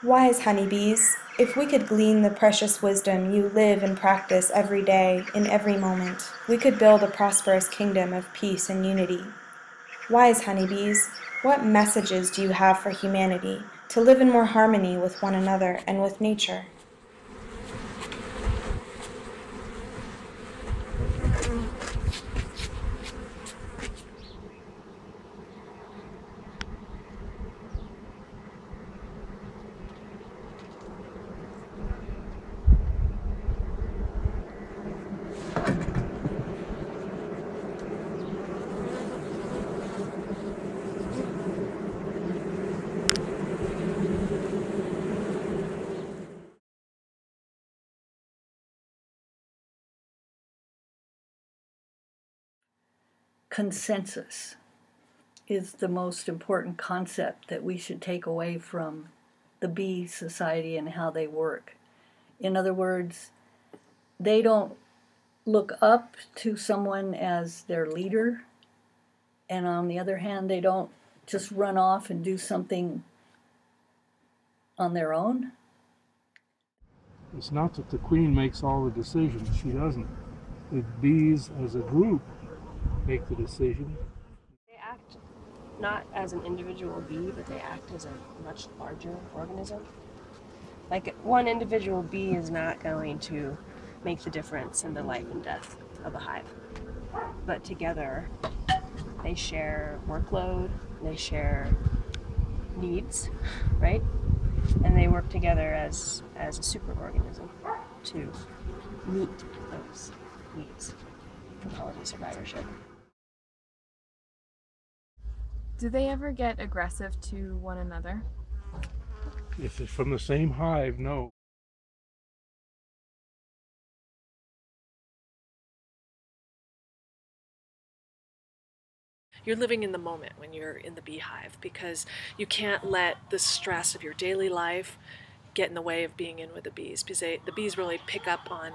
Wise honeybees, if we could glean the precious wisdom you live and practice every day, in every moment, we could build a prosperous kingdom of peace and unity. Wise honeybees, what messages do you have for humanity to live in more harmony with one another and with nature? Consensus is the most important concept that we should take away from the bee society and how they work. In other words, they don't look up to someone as their leader, and on the other hand, they don't just run off and do something on their own. It's not that the queen makes all the decisions. She doesn't. The bees as a group make the decision. They act not as an individual bee, but they act as a much larger organism. Like one individual bee is not going to make the difference in the life and death of a hive. But together, they share workload, they share needs, right? And they work together as a superorganism to meet those needs for colony survivorship. Do they ever get aggressive to one another? If it's from the same hive, no. You're living in the moment when you're in the beehive because you can't let the stress of your daily life get in the way of being in with the bees, because the bees really pick up on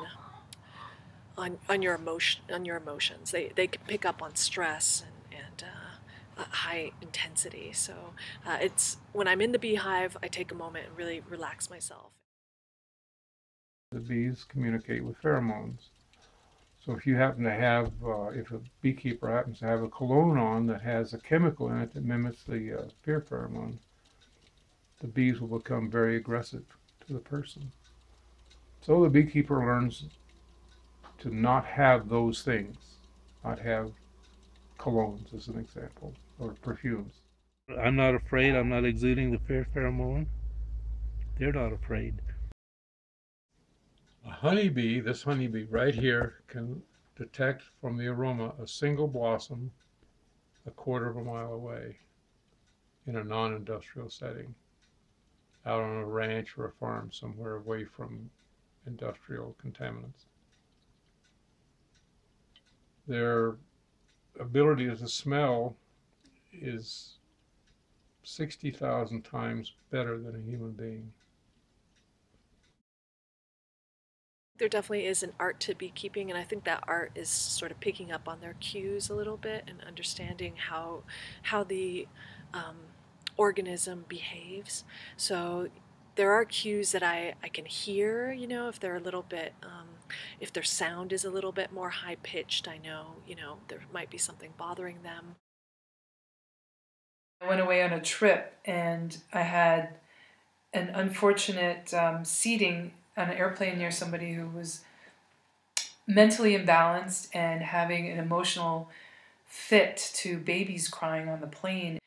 your emotions. They can pick up on stress and high intensity. So it's when I'm in the beehive, I take a moment and really relax myself. The bees communicate with pheromones. So if you happen to have, if a beekeeper happens to have a cologne on that has a chemical in it that mimics the fear pheromone, the bees will become very aggressive to the person. So the beekeeper learns to not have those things, not have colognes as an example, or perfumes. I'm not afraid, I'm not exuding the fear pheromone. They're not afraid. A honeybee, this honeybee right here, can detect from the aroma a single blossom a quarter of a mile away in a non-industrial setting, out on a ranch or a farm somewhere away from industrial contaminants. Their ability to smell is 60,000 times better than a human being. There definitely is an art to beekeeping, and I think that art is sort of picking up on their cues a little bit and understanding how the organism behaves. So there are cues that I can hear, you know, if they're a little bit, if their sound is a little bit more high pitched, I know, you know, there might be something bothering them. I went away on a trip and I had an unfortunate seating on an airplane near somebody who was mentally imbalanced and having an emotional fit to babies crying on the plane.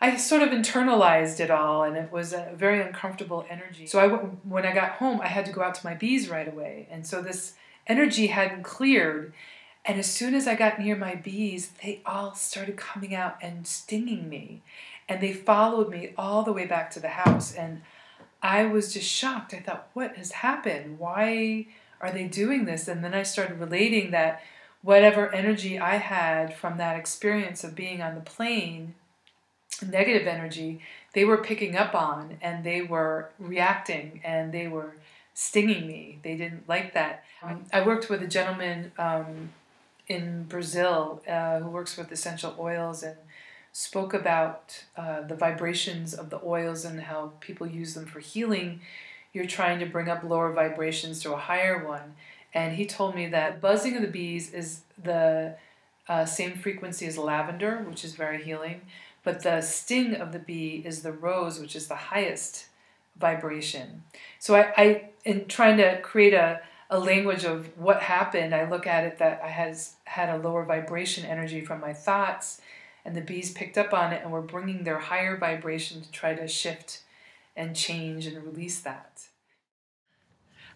I sort of internalized it all, and it was a very uncomfortable energy. So when I got home, I had to go out to my bees right away. And so this energy hadn't cleared. And as soon as I got near my bees, they all started coming out and stinging me. And they followed me all the way back to the house. And I was just shocked. I thought, what has happened? Why are they doing this? And then I started relating that whatever energy I had from that experience of being on the plane, negative energy, they were picking up on, and they were reacting, and they were stinging me. They didn't like that. I worked with a gentleman in Brazil who works with essential oils and spoke about the vibrations of the oils and how people use them for healing. You're trying to bring up lower vibrations to a higher one. And he told me that the buzzing of the bees is the same frequency as lavender, which is very healing, but the sting of the bee is the rose, which is the highest vibration. So I in trying to create a language of what happened, I look at it that I had a lower vibration energy from my thoughts, and the bees picked up on it and were bringing their higher vibration to try to shift and change and release that.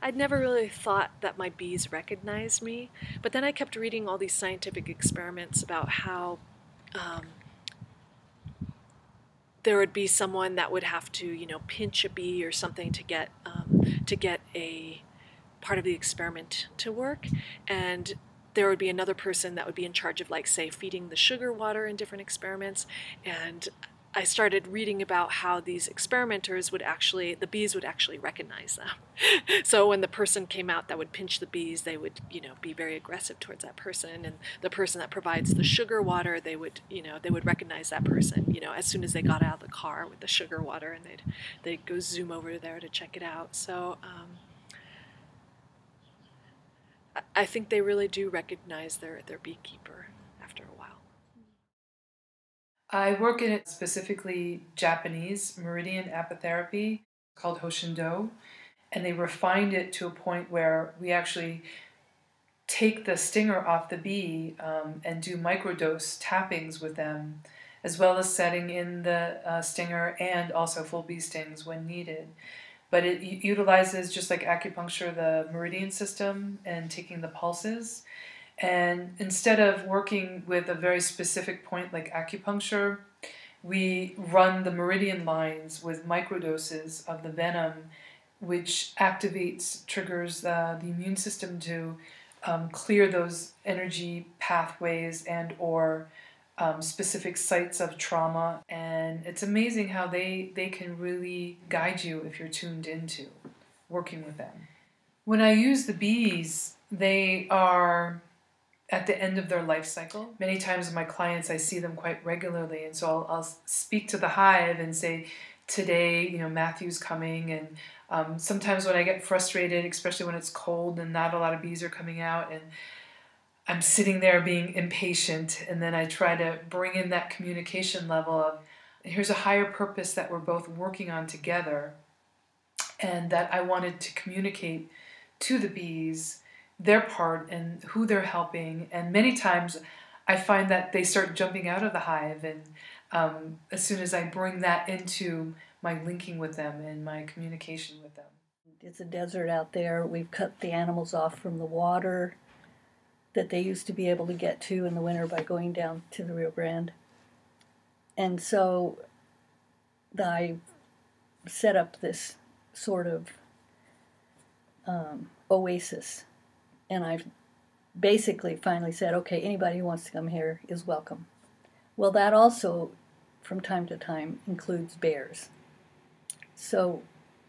I'd never really thought that my bees recognized me, but then I kept reading all these scientific experiments about how there would be someone that would have to, pinch a bee or something to get a part of the experiment to work, and there would be another person that would be in charge of, like, say, feeding the sugar water in different experiments. And I started reading about how these experimenters the bees would actually recognize them. So when the person came out that would pinch the bees, they would, be very aggressive towards that person. And the person that provides the sugar water, they would recognize that person, as soon as they got out of the car with the sugar water, and they'd go zoom over there to check it out. So I think they really do recognize their beekeeper after a while. I work in it specifically Japanese meridian apitherapy called Hoshindo, and they refined it to a point where we actually take the stinger off the bee and do microdose tappings with them, as well as setting in the stinger and also full bee stings when needed. But it utilizes, just like acupuncture, the meridian system and taking the pulses. And instead of working with a very specific point like acupuncture, we run the meridian lines with microdoses of the venom, which triggers the immune system to clear those energy pathways and or specific sites of trauma. And it's amazing how they can really guide you if you're tuned into working with them. When I use the bees, they are at the end of their life cycle. Many times with my clients, I see them quite regularly, and so I'll speak to the hive and say, today, Matthew's coming. And sometimes when I get frustrated, especially when it's cold and not a lot of bees are coming out, and I'm sitting there being impatient, and then I try to bring in that communication level of, here's a higher purpose that we're both working on together, and that I wanted to communicate to the bees their part and who they're helping. And many times I find that they start jumping out of the hive, and as soon as I bring that into my linking with them and my communication with them. It's a desert out there. We've cut the animals off from the water that they used to be able to get to in the winter by going down to the Rio Grande. And so I set up this sort of oasis. And I've basically finally said, okay, anybody who wants to come here is welcome. Well, that also, from time to time, includes bears. So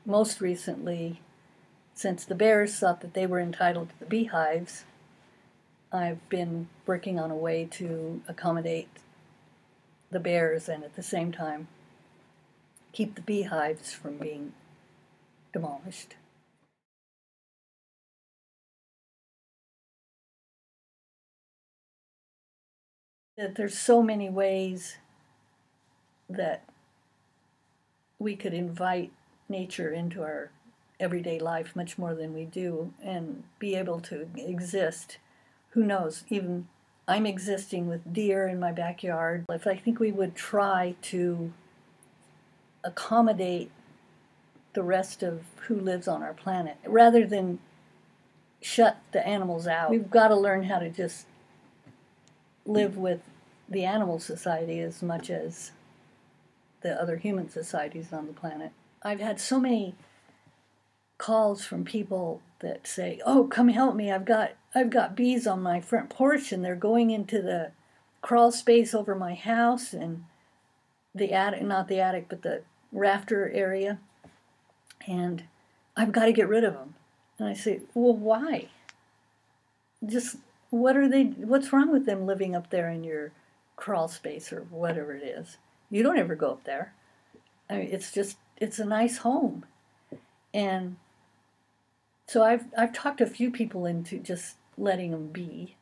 most recently, since the bears thought that they were entitled to the beehives, I've been working on a way to accommodate the bears and at the same time keep the beehives from being demolished. That there's so many ways that we could invite nature into our everyday life much more than we do and be able to exist. Who knows, even I'm existing with deer in my backyard. If I think we would try to accommodate the rest of who lives on our planet rather than shut the animals out, we've got to learn how to just live with the animal society as much as the other human societies on the planet. I've had so many calls from people that say, "Oh, come help me! I've got bees on my front porch, and they're going into the crawl space over my house and the attic, not the attic, but the rafter area, and I've got to get rid of them." And I say, "Well, why? Just what's wrong with them living up there in your crawl space or whatever it is. You don't ever go up there. I mean, it's a nice home. And so I've talked a few people into just letting them be.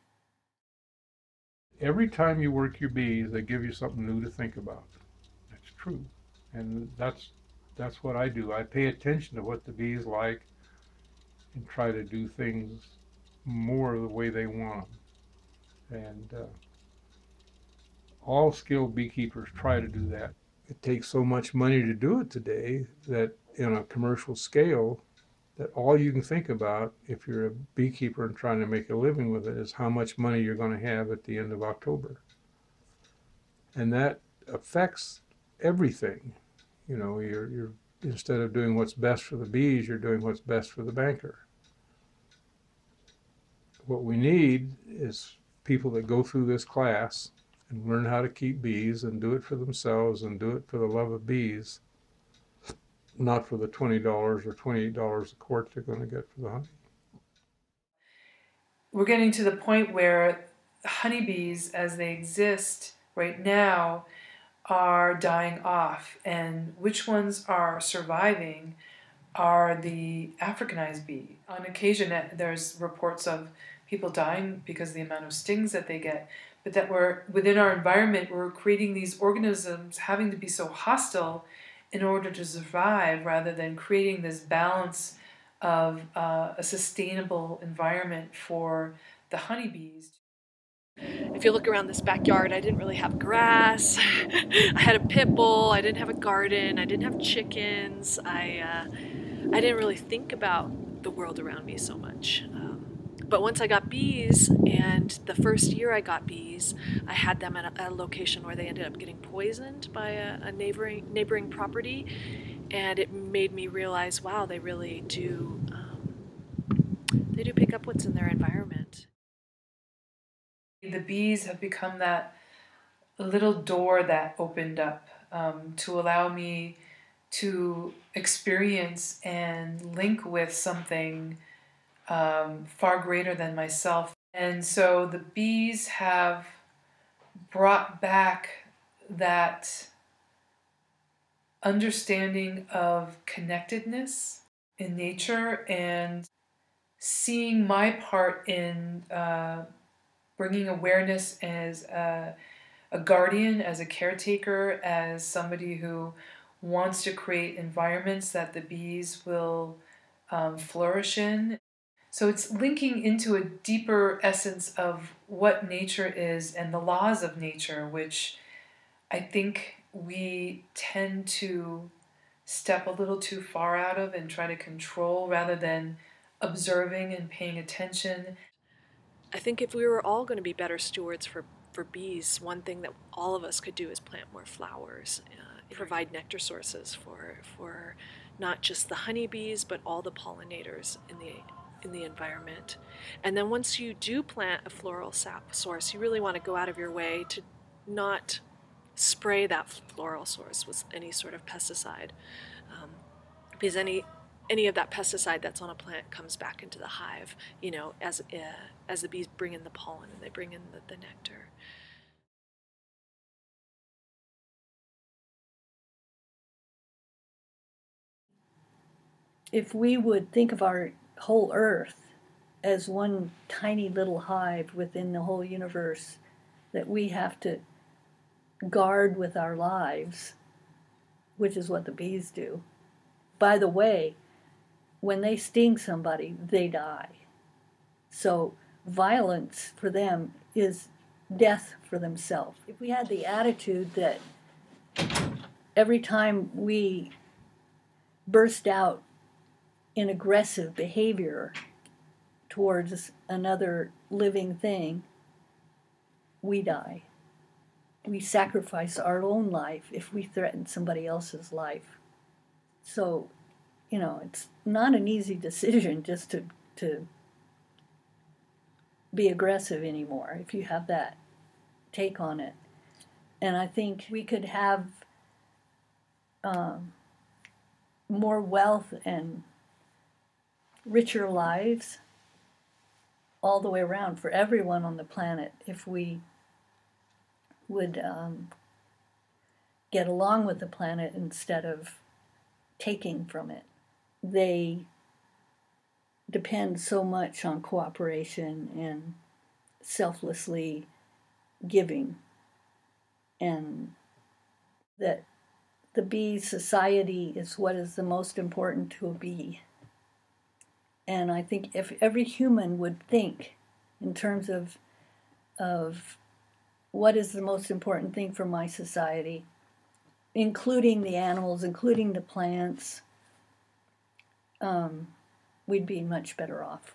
Every time you work your bees, they give you something new to think about. That's true. And that's what I do. I pay attention to what the bees like and try to do things more the way they want them. And all skilled beekeepers try to do that. It takes so much money to do it today that in a commercial scale, that all you can think about if you're a beekeeper and trying to make a living with it is how much money you're going to have at the end of October. And that affects everything. You know, you're instead of doing what's best for the bees, you're doing what's best for the banker. What we need is people that go through this class and learn how to keep bees and do it for themselves and do it for the love of bees, not for the $20 or $28 a quart they're going to get for the honey. We're getting to the point where honeybees, as they exist right now, are dying off, and which ones are surviving are the Africanized bee. On occasion, there's reports of people dying because of the amount of stings that they get, but that we're within our environment, we're creating these organisms having to be so hostile in order to survive, rather than creating this balance of a sustainable environment for the honeybees. If you look around this backyard, I didn't really have grass. I had a pit bull. I didn't have a garden. I didn't have chickens. I didn't really think about the world around me so much. But once I got bees, and the first year I got bees, I had them at a location where they ended up getting poisoned by a neighboring property, and it made me realize, wow, they really do. They do pick up what's in their environment. The bees have become that little door that opened up to allow me to experience and link with something far greater than myself. And so the bees have brought back that understanding of connectedness in nature and seeing my part in bringing awareness as a guardian, as a caretaker, as somebody who wants to create environments that the bees will flourish in. So it's linking into a deeper essence of what nature is and the laws of nature, which I think we tend to step a little too far out of and try to control rather than observing and paying attention. I think if we were all going to be better stewards for bees, one thing that all of us could do is plant more flowers, provide nectar sources for not just the honeybees, but all the pollinators in the environment. And then once you do plant a floral sap source, you really want to go out of your way to not spray that floral source with any sort of pesticide, because any of that pesticide that's on a plant comes back into the hive, you know, as the bees bring in the pollen and they bring in the nectar. If we would think of our whole earth as one tiny little hive within the whole universe that we have to guard with our lives, which is what the bees do. By the way, when they sting somebody, they die. So violence for them is death for themselves. If we had the attitude that every time we burst out in aggressive behavior towards another living thing, we die. We sacrifice our own life if we threaten somebody else's life. So, you know, it's not an easy decision just to be aggressive anymore if you have that take on it. And I think we could have more wealth and richer lives all the way around for everyone on the planet if we get along with the planet instead of taking from it. They depend so much on cooperation and selflessly giving, and that the bee society is what is the most important to a bee. And I think if every human would think in terms of what is the most important thing for my society, including the animals, including the plants, we'd be much better off.